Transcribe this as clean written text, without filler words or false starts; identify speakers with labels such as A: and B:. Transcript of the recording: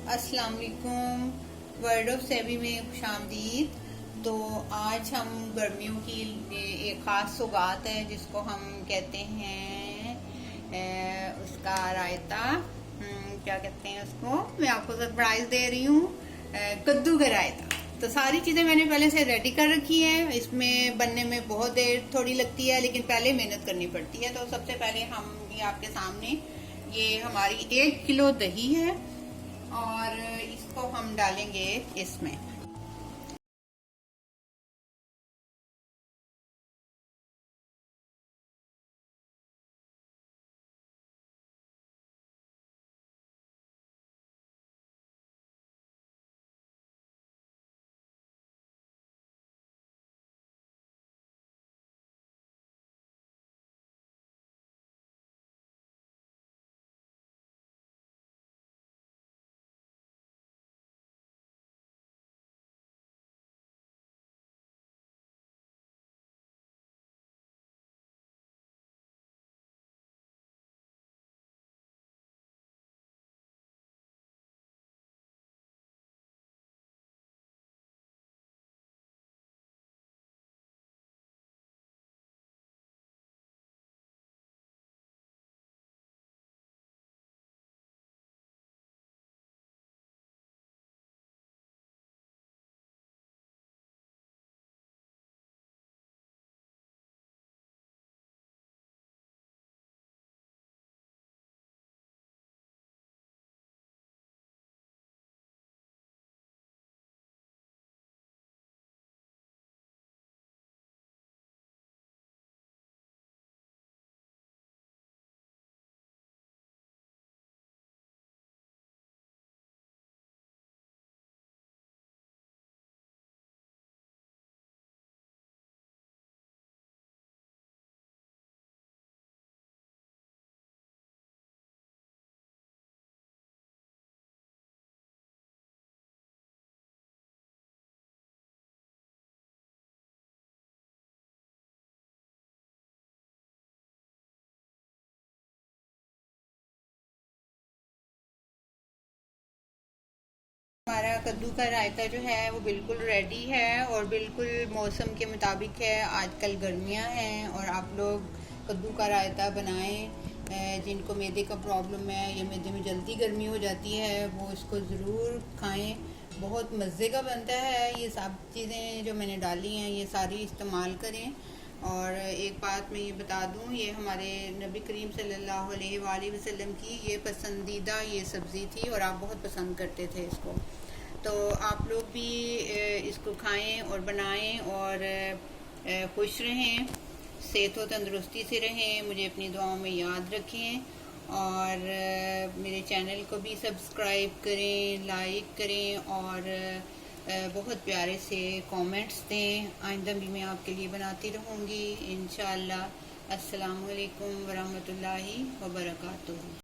A: अस्सलाम वालेकुम। Word of सेवी में खुशामदीद। तो आज हम गर्मियों की एक ख़ास सौगात है जिसको हम कहते हैं उसका रायता। क्या कहते हैं उसको, मैं आपको सरप्राइज दे रही हूँ, कद्दू का रायता। तो सारी चीज़ें मैंने पहले से रेडी कर रखी है। इसमें बनने में बहुत देर थोड़ी लगती है, लेकिन पहले मेहनत करनी पड़ती है। तो सबसे पहले हम ये आपके सामने, ये हमारी 1 किलो दही है और इसको हम डालेंगे इसमें। हमारा कद्दू का रायता जो है वो बिल्कुल रेडी है और बिल्कुल मौसम के मुताबिक है। आजकल गर्मियां हैं और आप लोग कद्दू का रायता बनाएं। जिनको मैदे का प्रॉब्लम है या मैदे में जल्दी गर्मी हो जाती है वो इसको ज़रूर खाएं। बहुत मज़े का बनता है। ये सब चीज़ें जो मैंने डाली हैं ये सारी इस्तेमाल करें। और एक बात मैं ये बता दूं, ये हमारे नबी करीम सल्लल्लाहु अलैहि वसल्लम की ये पसंदीदा ये सब्ज़ी थी और आप बहुत पसंद करते थे इसको। तो आप लोग भी इसको खाएं और बनाएं और खुश रहें, सेहत व तंदुरुस्ती से रहें। मुझे अपनी दुआओं में याद रखें और मेरे चैनल को भी सब्सक्राइब करें, लाइक करें और बहुत प्यारे से कमेंट्स दें। आइंदा भी मैं आपके लिए बनाती रहूँगी इंशाअल्लाह। अस्सलामु अलैकुम वरहमतुल्लाहि वबरकातुहू।